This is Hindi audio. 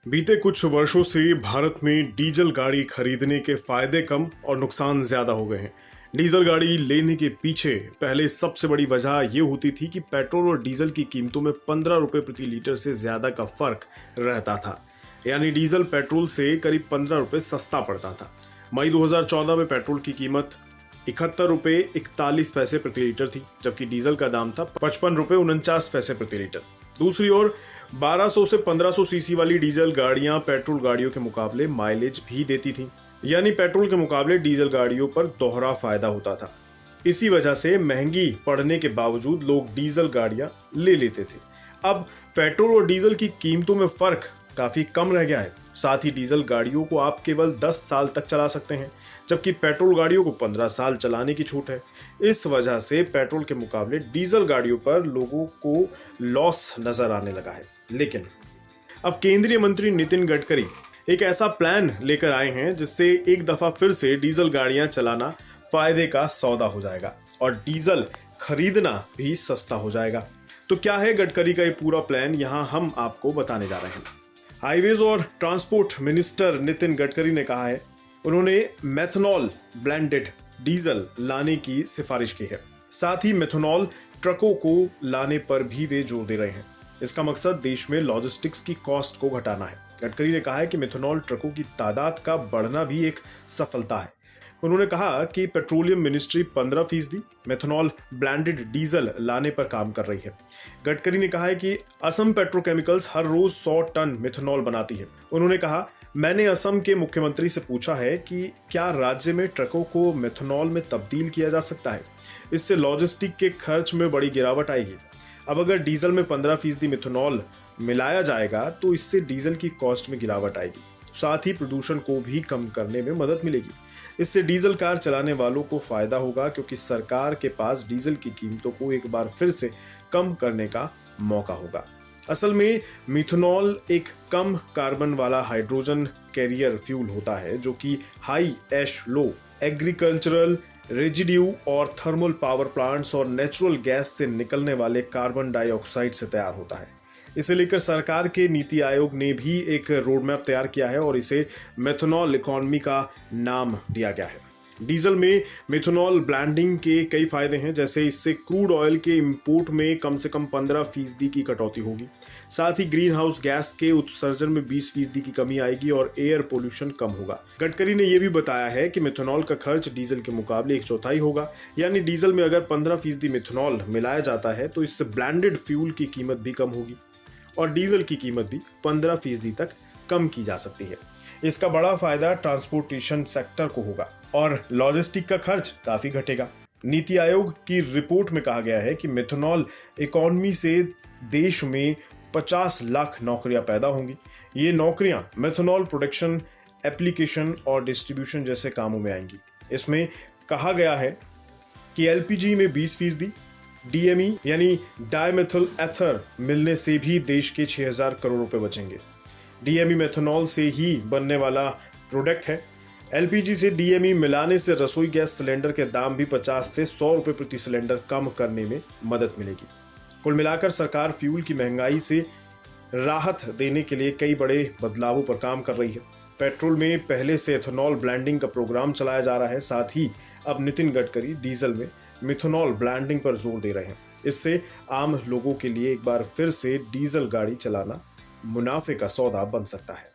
बीते कुछ वर्षों से भारत में डीजल गाड़ी खरीदने के फायदे कम और नुकसान ज्यादा हो गए हैं। डीजल गाड़ी लेने के पीछे पहले सबसे बड़ी वजह यह होती थी कि पेट्रोल और डीजल की कीमतों में 15 रुपए प्रति लीटर से ज्यादा का फर्क रहता था। यानी डीजल पेट्रोल से करीब 15 रुपए सस्ता पड़ता था। मई 2014 में पेट्रोल की कीमत 71 रुपए 41 पैसे प्रति लीटर थी, जबकि डीजल का दाम था 55 रुपए 49 पैसे प्रति लीटर। दूसरी ओर 1200 से 1500 सीसी वाली डीजल गाड़ियां पेट्रोल गाड़ियों के मुकाबले माइलेज भी देती थीं। यानी पेट्रोल के मुकाबले डीजल गाड़ियों पर दोहरा फायदा होता था। इसी वजह से महंगी पड़ने के बावजूद लोग डीजल गाड़ियां ले लेते थे। अब पेट्रोल और डीजल की कीमतों में फर्क काफी कम रह गया है। साथ ही डीजल गाड़ियों को आप केवल 10 साल तक चला सकते हैं, जबकि पेट्रोल गाड़ियों को 15 साल चलाने की छूट है। इस वजह से पेट्रोल के मुकाबले डीजल गाड़ियों पर लोगों को लॉस नजर आने लगा है। लेकिन अब केंद्रीय मंत्री नितिन गडकरी एक ऐसा प्लान लेकर आए हैं जिससे एक दफा फिर से डीजल गाड़ियां चलाना फायदे का सौदा हो जाएगा और डीजल खरीदना भी सस्ता हो जाएगा। तो क्या है गडकरी का ये पूरा प्लान, यहां हम आपको बताने जा रहे हैं। हाईवेज और ट्रांसपोर्ट मिनिस्टर नितिन गडकरी ने कहा है, उन्होंने मेथनॉल ब्लेंडेड डीजल लाने की सिफारिश की है। साथ ही मेथनॉल ट्रकों को लाने पर भी वे जोर दे रहे हैं। इसका मकसद देश में लॉजिस्टिक्स की कॉस्ट को घटाना है। गडकरी ने कहा है कि मेथनॉल ट्रकों की तादाद का बढ़ना भी एक सफलता है। उन्होंने कहा कि petroleum ministry 15% methanol blended diesel लाने पर काम कर रही है। गडकरी ने कहा है कि असम पेट्रोकेमिकल्स हर रोज 100 टन मेथनॉल बनाती है। उन्होंने कहा, मैंने असम के मुख्यमंत्री से पूछा है कि क्या राज्य में ट्रकों को मेथनॉल में तब्दील किया जा सकता है। इससे लॉजिस्टिक के खर्च में बड़ी गिरावट आएगी। अब अगर डीजल में 15% मेथनॉल मिलाया जाएगा तो इससे डीजल की कॉस्ट में गिरावट आएगी। साथ ही प्रदूषण को भी कम करने में मदद मिलेगी। इससे डीजल कार चलाने वालों को फायदा होगा, क्योंकि सरकार के पास डीजल की कीमतों को एक बार फिर से कम करने का मौका होगा। असल में मिथनॉल एक कम कार्बन वाला हाइड्रोजन कैरियर फ्यूल होता है जो कि हाई ऐश लो एग्रीकल्चरल रेजिड्यू और थर्मल पावर प्लांट्स और नेचुरल गैस से निकलने वाले कार्बन डाइऑक्साइड से तैयार होता है। इसे लेकर सरकार के नीति आयोग ने भी एक रोड मैप तैयार किया है और इसे मेथनॉल इकोनॉमी का नाम दिया गया है। डीजल में मेथनॉल ब्लेंडिंग के कई फायदे हैं, जैसे इससे क्रूड ऑयल के इंपोर्ट में कम से कम 15% की कटौती होगी। साथ ही ग्रीन हाउस गैस के उत्सर्जन में 20% की कमी आएगी और एयर पोल्यूशन कम होगा। गडकरी ने यह भी बताया है कि मेथनॉल का खर्च डीजल के मुकाबले 1/4 होगा। यानी डीजल में अगर 15% मेथनॉल मिलाया जाता है तो इससे ब्लेंडेड फ्यूल की कीमत भी कम होगी और डीजल की कीमत भी 15% तक कम की जा सकती है। इसका बड़ा फायदा ट्रांसपोर्टेशन सेक्टर को होगा और लॉजिस्टिक का खर्च काफी घटेगा। नीति आयोग की रिपोर्ट में कहा गया है कि मेथनॉल इकोनॉमी से देश में 50 लाख नौकरियां पैदा होंगी। ये नौकरियां मेथनॉल प्रोडक्शन, एप्लीकेशन और डिस्ट्रीब्यूशन जैसे कामों में आएंगी। इसमें कहा गया है कि एलपीजी में 20%, डीएमई यानी डायमेथिल एथर मिलने से भी देश के 6000 करोड़ रुपए बचेंगे। डीएमई मेथनॉल से ही बनने वाला प्रोडक्ट है। एलपीजी से डीएमई मिलाने से रसोई गैस सिलेंडर के दाम भी 50 से 100 रुपए प्रति सिलेंडर कम करने में मदद मिलेगी। कुल मिलाकर सरकार फ्यूल की महंगाई से राहत देने के लिए कई बड़े बदलावों पर काम कर रही है। पेट्रोल में पहले से एथेनॉल ब्लेंडिंग का प्रोग्राम चलाया जा रहा है। साथ ही अब नितिन गडकरी डीजल में मिथनॉल ब्लेंडिंग पर जोर दे रहे हैं। इससे आम लोगों के लिए एक बार फिर से डीजल गाड़ी चलाना मुनाफे का सौदा बन सकता है।